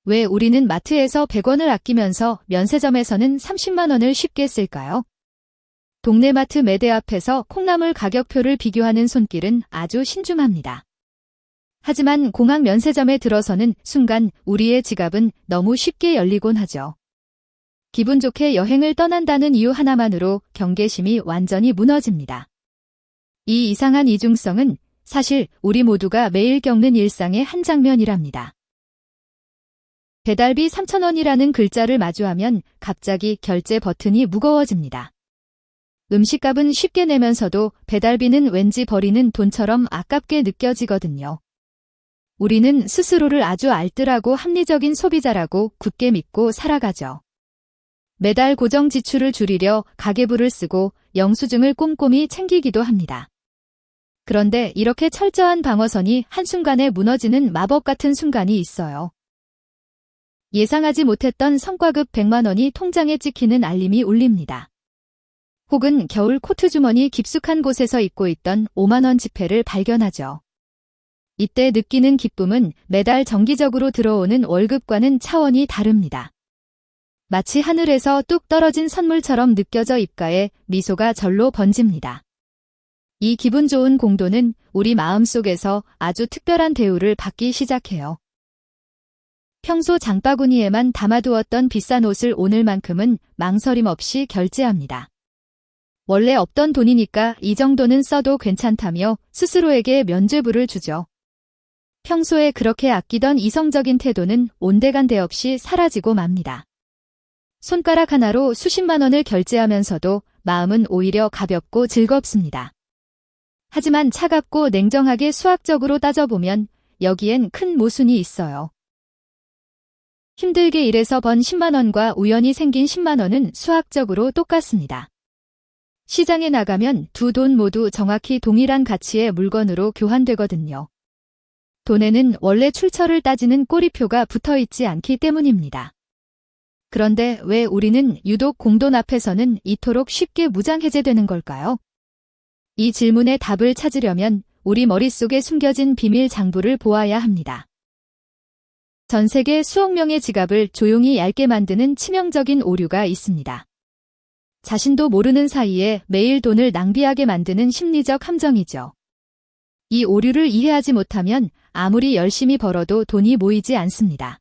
왜 우리는 마트에서 100원을 아끼면서 면세점에서는 30만 원을 쉽게 쓸까요? 동네 마트 매대 앞에서 콩나물 가격표를 비교하는 손길은 아주 신중합니다. 하지만 공항 면세점에 들어서는 순간 우리의 지갑은 너무 쉽게 열리곤 하죠. 기분 좋게 여행을 떠난다는 이유 하나만으로 경계심이 완전히 무너집니다. 이 이상한 이중성은 사실 우리 모두가 매일 겪는 일상의 한 장면이랍니다. 배달비 3,000원이라는 글자를 마주하면 갑자기 결제 버튼이 무거워집니다. 음식값은 쉽게 내면서도 배달비는 왠지 버리는 돈처럼 아깝게 느껴지거든요. 우리는 스스로를 아주 알뜰하고 합리적인 소비자라고 굳게 믿고 살아가죠. 매달 고정 지출을 줄이려 가계부를 쓰고 영수증을 꼼꼼히 챙기기도 합니다. 그런데 이렇게 철저한 방어선이 한순간에 무너지는 마법 같은 순간이 있어요. 예상하지 못했던 성과급 100만 원이 통장에 찍히는 알림이 울립니다. 혹은 겨울 코트 주머니 깊숙한 곳에서 잊고 있던 5만 원 지폐를 발견하죠. 이때 느끼는 기쁨은 매달 정기적으로 들어오는 월급과는 차원이 다릅니다. 마치 하늘에서 뚝 떨어진 선물처럼 느껴져 입가에 미소가 절로 번집니다. 이 기분 좋은 공도는 우리 마음속에서 아주 특별한 대우를 받기 시작해요. 평소 장바구니에만 담아두었던 비싼 옷을 오늘만큼은 망설임 없이 결제합니다. 원래 없던 돈이니까 이 정도는 써도 괜찮다며 스스로에게 면죄부를 주죠. 평소에 그렇게 아끼던 이성적인 태도는 온데간데 없이 사라지고 맙니다. 손가락 하나로 수십만 원을 결제하면서도 마음은 오히려 가볍고 즐겁습니다. 하지만 차갑고 냉정하게 수학적으로 따져보면 여기엔 큰 모순이 있어요. 힘들게 일해서 번 10만 원과 우연히 생긴 10만 원은 수학적으로 똑같습니다. 시장에 나가면 두 돈 모두 정확히 동일한 가치의 물건으로 교환되거든요. 돈에는 원래 출처를 따지는 꼬리표가 붙어있지 않기 때문입니다. 그런데 왜 우리는 유독 공돈 앞에서는 이토록 쉽게 무장해제되는 걸까요? 이 질문의 답을 찾으려면 우리 머릿속에 숨겨진 비밀 장부를 보아야 합니다. 전 세계 수억 명의 지갑을 조용히 얇게 만드는 치명적인 오류가 있습니다. 자신도 모르는 사이에 매일 돈을 낭비하게 만드는 심리적 함정이죠. 이 오류를 이해하지 못하면 아무리 열심히 벌어도 돈이 모이지 않습니다.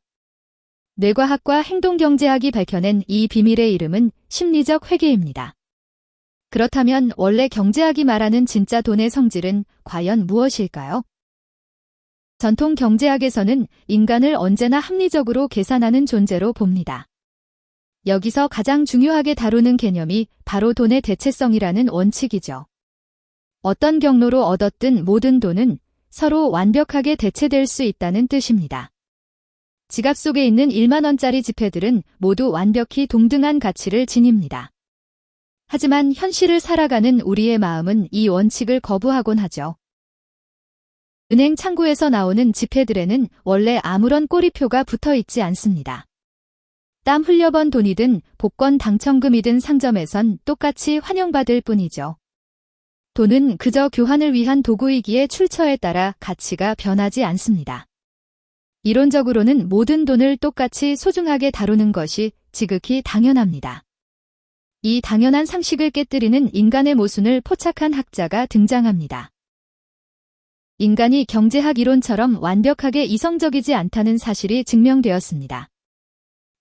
뇌과학과 행동경제학이 밝혀낸 이 비밀의 이름은 심리적 회계입니다. 그렇다면 원래 경제학이 말하는 진짜 돈의 성질은 과연 무엇일까요? 전통 경제학에서는 인간을 언제나 합리적으로 계산하는 존재로 봅니다. 여기서 가장 중요하게 다루는 개념이 바로 돈의 대체성이라는 원칙이죠. 어떤 경로로 얻었든 모든 돈은 서로 완벽하게 대체될 수 있다는 뜻입니다. 지갑 속에 있는 1만 원짜리 지폐들은 모두 완벽히 동등한 가치를 지닙니다. 하지만 현실을 살아가는 우리의 마음은 이 원칙을 거부하곤 하죠. 은행 창구에서 나오는 지폐들에는 원래 아무런 꼬리표가 붙어 있지 않습니다. 땀 흘려번 돈이든 복권 당첨금이든 상점에선 똑같이 환영받을 뿐이죠. 돈은 그저 교환을 위한 도구이기에 출처에 따라 가치가 변하지 않습니다. 이론적으로는 모든 돈을 똑같이 소중하게 다루는 것이 지극히 당연합니다. 이 당연한 상식을 깨뜨리는 인간의 모순을 포착한 학자가 등장합니다. 인간이 경제학 이론처럼 완벽하게 이성적이지 않다는 사실이 증명되었습니다.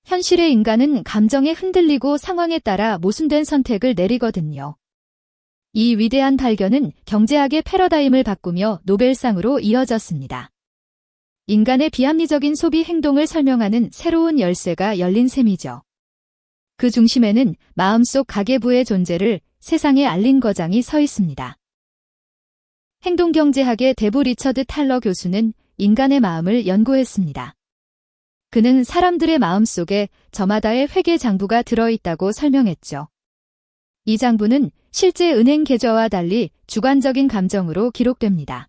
현실의 인간은 감정에 흔들리고 상황에 따라 모순된 선택을 내리거든요. 이 위대한 발견은 경제학의 패러다임을 바꾸며 노벨상으로 이어졌습니다. 인간의 비합리적인 소비 행동을 설명하는 새로운 열쇠가 열린 셈이죠. 그 중심에는 마음속 가계부의 존재를 세상에 알린 거장이 서 있습니다. 행동경제학의 대부 리처드 탈러 교수는 인간의 마음을 연구했습니다. 그는 사람들의 마음속에 저마다의 회계 장부가 들어있다고 설명했죠. 이 장부는 실제 은행 계좌와 달리 주관적인 감정으로 기록됩니다.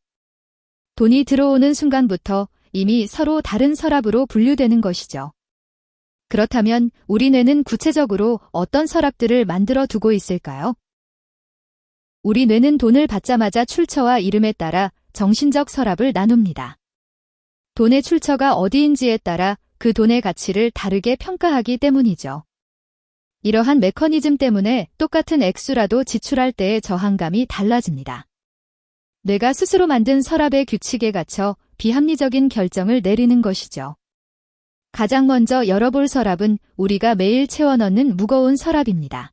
돈이 들어오는 순간부터 이미 서로 다른 서랍으로 분류되는 것이죠. 그렇다면 우리 뇌는 구체적으로 어떤 서랍들을 만들어 두고 있을까요? 우리 뇌는 돈을 받자마자 출처와 이름에 따라 정신적 서랍을 나눕니다. 돈의 출처가 어디인지에 따라 그 돈의 가치를 다르게 평가하기 때문이죠. 이러한 메커니즘 때문에 똑같은 액수라도 지출할 때의 저항감이 달라집니다. 뇌가 스스로 만든 서랍의 규칙에 갇혀 비합리적인 결정을 내리는 것이죠. 가장 먼저 열어볼 서랍은 우리가 매일 채워 넣는 무거운 서랍입니다.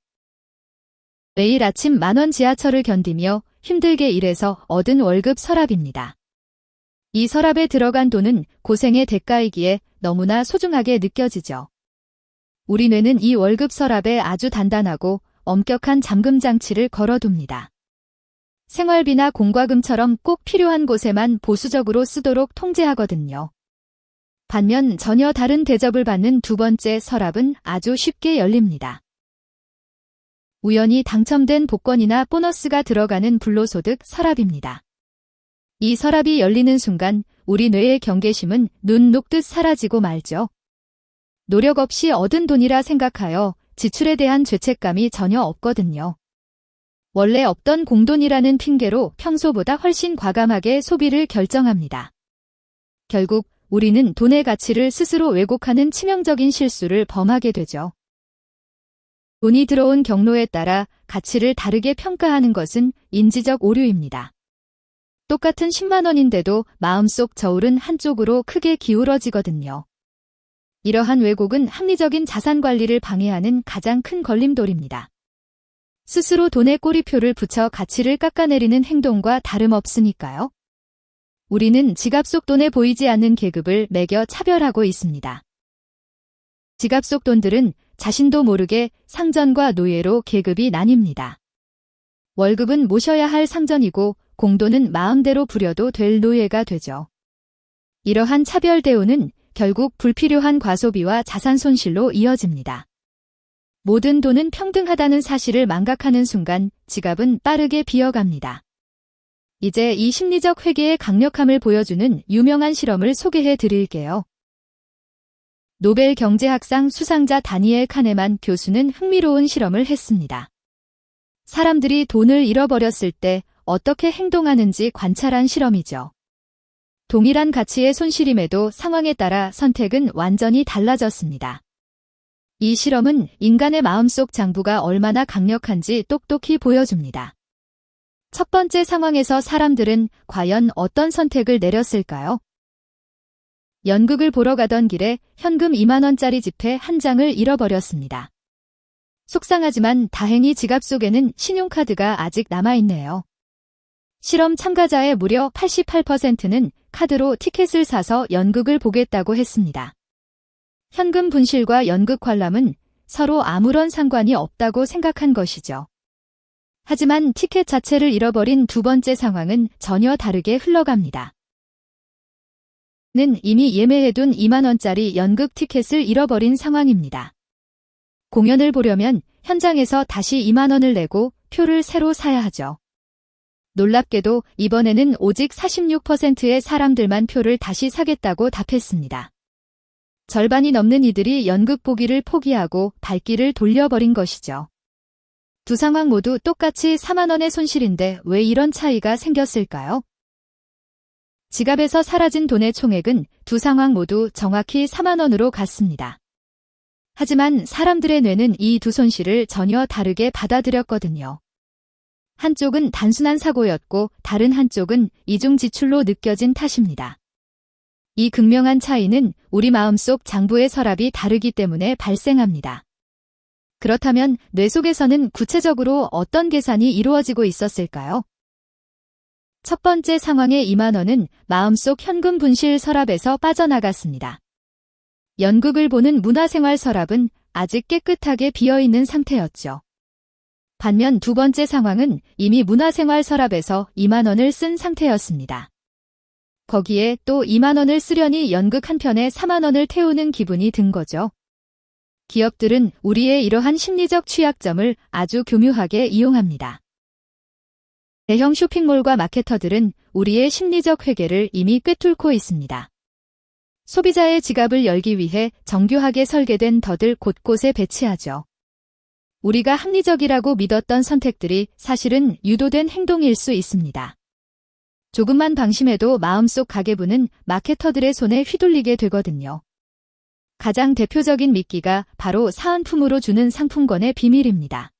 매일 아침 10,000원 지하철을 견디며 힘들게 일해서 얻은 월급 서랍입니다. 이 서랍에 들어간 돈은 고생의 대가이기에 너무나 소중하게 느껴지죠. 우리 뇌는 이 월급 서랍에 아주 단단하고 엄격한 잠금 장치를 걸어둡니다. 생활비나 공과금처럼 꼭 필요한 곳에만 보수적으로 쓰도록 통제하거든요. 반면 전혀 다른 대접을 받는 두 번째 서랍은 아주 쉽게 열립니다. 우연히 당첨된 복권이나 보너스가 들어가는 불로소득 서랍입니다. 이 서랍이 열리는 순간 우리 뇌의 경계심은 눈 녹듯 사라지고 말죠. 노력 없이 얻은 돈이라 생각하여 지출에 대한 죄책감이 전혀 없거든요. 원래 없던 공돈이라는 핑계로 평소보다 훨씬 과감하게 소비를 결정합니다. 결국 우리는 돈의 가치를 스스로 왜곡하는 치명적인 실수를 범하게 되죠. 돈이 들어온 경로에 따라 가치를 다르게 평가하는 것은 인지적 오류입니다. 똑같은 10만 원인데도 마음속 저울은 한쪽으로 크게 기울어지거든요. 이러한 왜곡은 합리적인 자산 관리를 방해하는 가장 큰 걸림돌입니다. 스스로 돈에 꼬리표를 붙여 가치를 깎아내리는 행동과 다름없으니까요. 우리는 지갑 속 돈에 보이지 않는 계급을 매겨 차별하고 있습니다. 지갑 속 돈들은 자신도 모르게 상전과 노예로 계급이 나뉩니다. 월급은 모셔야 할 상전이고 공돈은 마음대로 부려도 될 노예가 되죠. 이러한 차별 대우는 결국 불필요한 과소비와 자산 손실로 이어집니다. 모든 돈은 평등하다는 사실을 망각하는 순간 지갑은 빠르게 비어갑니다. 이제 이 심리적 회계의 강력함을 보여주는 유명한 실험을 소개해 드릴게요. 노벨 경제학상 수상자 다니엘 카네만 교수는 흥미로운 실험을 했습니다. 사람들이 돈을 잃어버렸을 때 어떻게 행동하는지 관찰한 실험이죠. 동일한 가치의 손실임에도 상황에 따라 선택은 완전히 달라졌습니다. 이 실험은 인간의 마음속 장부가 얼마나 강력한지 똑똑히 보여줍니다. 첫 번째 상황에서 사람들은 과연 어떤 선택을 내렸을까요? 연극을 보러 가던 길에 현금 2만 원짜리 지폐 한 장을 잃어버렸습니다. 속상하지만 다행히 지갑 속에는 신용카드가 아직 남아있네요. 실험 참가자의 무려 88%는 카드로 티켓을 사서 연극을 보겠다고 했습니다. 현금 분실과 연극 관람은 서로 아무런 상관이 없다고 생각한 것이죠. 하지만 티켓 자체를 잃어버린 두 번째 상황은 전혀 다르게 흘러갑니다. 는 이미 예매해둔 2만 원짜리 연극 티켓을 잃어버린 상황입니다. 공연을 보려면 현장에서 다시 2만 원을 내고 표를 새로 사야 하죠. 놀랍게도 이번에는 오직 46%의 사람들만 표를 다시 사겠다고 답했습니다. 절반이 넘는 이들이 연극 보기를 포기하고 발길을 돌려버린 것이죠. 두 상황 모두 똑같이 4만 원의 손실인데 왜 이런 차이가 생겼을까요? 지갑에서 사라진 돈의 총액은 두 상황 모두 정확히 4만 원으로 같습니다. 하지만 사람들의 뇌는 이 두 손실을 전혀 다르게 받아들였거든요. 한쪽은 단순한 사고였고 다른 한쪽은 이중 지출로 느껴진 탓입니다. 이 극명한 차이는 우리 마음속 장부의 서랍이 다르기 때문에 발생합니다. 그렇다면 뇌 속에서는 구체적으로 어떤 계산이 이루어지고 있었을까요? 첫 번째 상황의 2만 원은 마음속 현금 분실 서랍에서 빠져나갔습니다. 연극을 보는 문화생활 서랍은 아직 깨끗하게 비어있는 상태였죠. 반면 두 번째 상황은 이미 문화생활 서랍에서 2만 원을 쓴 상태였습니다. 거기에 또 2만 원을 쓰려니 연극 한 편에 4만 원을 태우는 기분이 든 거죠. 기업들은 우리의 이러한 심리적 취약점을 아주 교묘하게 이용합니다. 대형 쇼핑몰과 마케터들은 우리의 심리적 회계를 이미 꿰뚫고 있습니다. 소비자의 지갑을 열기 위해 정교하게 설계된 덫을 곳곳에 배치하죠. 우리가 합리적이라고 믿었던 선택들이 사실은 유도된 행동일 수 있습니다. 조금만 방심해도 마음속 가계부는 마케터들의 손에 휘둘리게 되거든요. 가장 대표적인 미끼가 바로 사은품으로 주는 상품권의 비밀입니다.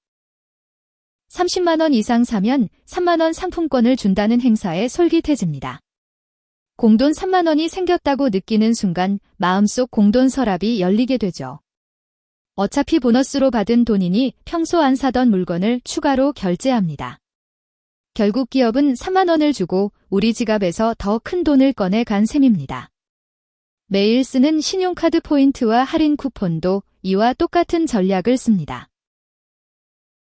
30만 원 이상 사면 3만 원 상품권을 준다는 행사의 솔깃해집니다. 공돈 3만 원이 생겼다고 느끼는 순간 마음속 공돈 서랍이 열리게 되죠. 어차피 보너스로 받은 돈이니 평소 안 사던 물건을 추가로 결제합니다. 결국 기업은 3만 원을 주고 우리 지갑에서 더 큰 돈을 꺼내 간 셈입니다. 매일 쓰는 신용카드 포인트와 할인 쿠폰도 이와 똑같은 전략을 씁니다.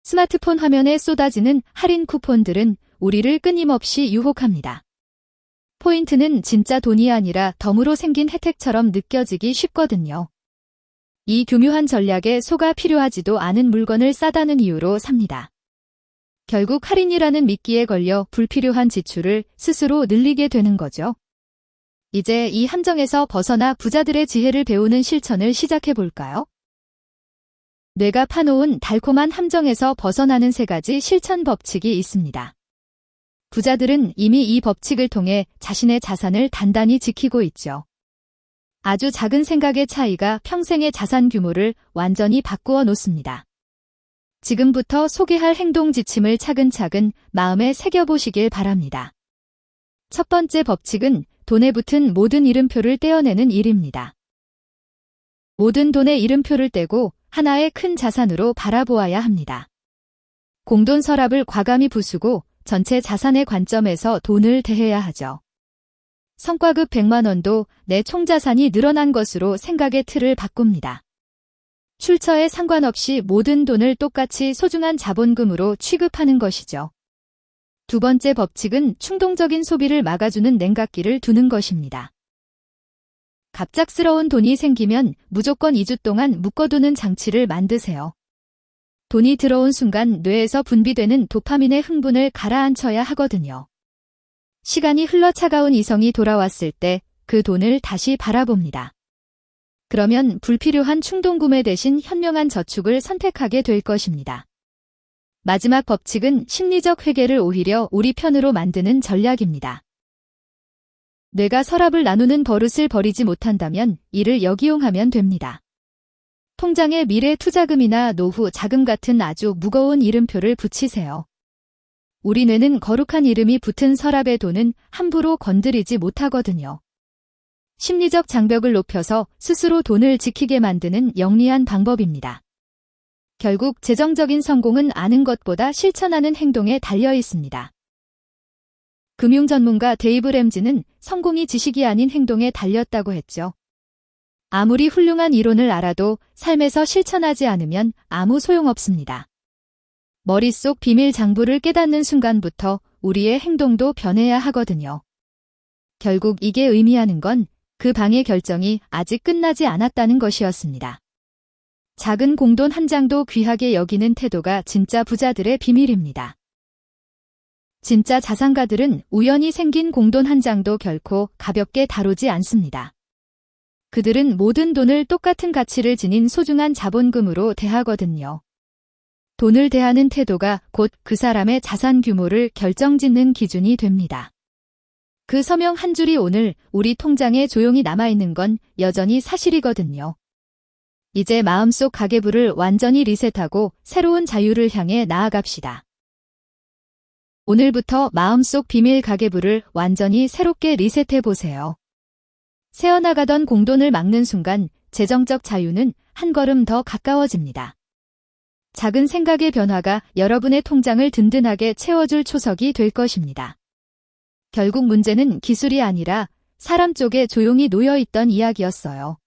스마트폰 화면에 쏟아지는 할인 쿠폰들은 우리를 끊임없이 유혹합니다. 포인트는 진짜 돈이 아니라 덤으로 생긴 혜택처럼 느껴지기 쉽거든요. 이 교묘한 전략에 속아 필요하지도 않은 물건을 싸다는 이유로 삽니다. 결국 할인이라는 미끼에 걸려 불필요한 지출을 스스로 늘리게 되는 거죠. 이제 이 함정에서 벗어나 부자들의 지혜를 배우는 실천을 시작해 볼까요? 뇌가 파놓은 달콤한 함정에서 벗어나는 3가지 실천 법칙이 있습니다. 부자들은 이미 이 법칙을 통해 자신의 자산을 단단히 지키고 있죠. 아주 작은 생각의 차이가 평생의 자산 규모를 완전히 바꾸어 놓습니다. 지금부터 소개할 행동 지침을 차근차근 마음에 새겨보시길 바랍니다. 첫 번째 법칙은 돈에 붙은 모든 이름표를 떼어내는 일입니다. 모든 돈의 이름표를 떼고 하나의 큰 자산으로 바라보아야 합니다. 공돈 서랍을 과감히 부수고 전체 자산의 관점에서 돈을 대해야 하죠. 성과급 100만 원도 내 총자산이 늘어난 것으로 생각의 틀을 바꿉니다. 출처에 상관없이 모든 돈을 똑같이 소중한 자본금으로 취급하는 것이죠. 두 번째 법칙은 충동적인 소비를 막아주는 냉각기를 두는 것입니다. 갑작스러운 돈이 생기면 무조건 2주 동안 묶어두는 장치를 만드세요. 돈이 들어온 순간 뇌에서 분비되는 도파민의 흥분을 가라앉혀야 하거든요. 시간이 흘러 차가운 이성이 돌아왔을 때 그 돈을 다시 바라봅니다. 그러면 불필요한 충동구매 대신 현명한 저축을 선택하게 될 것입니다. 마지막 법칙은 심리적 회계를 오히려 우리 편으로 만드는 전략입니다. 뇌가 서랍을 나누는 버릇을 버리지 못한다면 이를 역이용하면 됩니다. 통장에 미래 투자금이나 노후 자금 같은 아주 무거운 이름표를 붙이세요. 우리 뇌는 거룩한 이름이 붙은 서랍의 돈은 함부로 건드리지 못하거든요. 심리적 장벽을 높여서 스스로 돈을 지키게 만드는 영리한 방법입니다. 결국 재정적인 성공은 아는 것보다 실천하는 행동에 달려 있습니다. 금융 전문가 데이브 램지는 성공이 지식이 아닌 행동에 달렸다고 했죠. 아무리 훌륭한 이론을 알아도 삶에서 실천하지 않으면 아무 소용없습니다. 머릿속 비밀 장부를 깨닫는 순간부터 우리의 행동도 변해야 하거든요. 결국 이게 의미하는 건 그 방의 결정이 아직 끝나지 않았다는 것이었습니다. 작은 공돈 한 장도 귀하게 여기는 태도가 진짜 부자들의 비밀입니다. 진짜 자산가들은 우연히 생긴 공돈 한 장도 결코 가볍게 다루지 않습니다. 그들은 모든 돈을 똑같은 가치를 지닌 소중한 자본금으로 대하거든요. 돈을 대하는 태도가 곧 그 사람의 자산 규모를 결정짓는 기준이 됩니다. 그 서명 한 줄이 오늘 우리 통장에 조용히 남아있는 건 여전히 사실이거든요. 이제 마음속 가계부를 완전히 리셋하고 새로운 자유를 향해 나아갑시다. 오늘부터 마음속 비밀 가계부를 완전히 새롭게 리셋해보세요. 새어나가던 공돈을 막는 순간 재정적 자유는 한 걸음 더 가까워집니다. 작은 생각의 변화가 여러분의 통장을 든든하게 채워줄 초석이 될 것입니다. 결국 문제는 기술이 아니라 사람 쪽에 조용히 놓여있던 이야기였어요.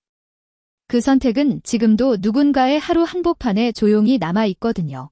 그 선택은 지금도 누군가의 하루 한복판에 조용히 남아있거든요.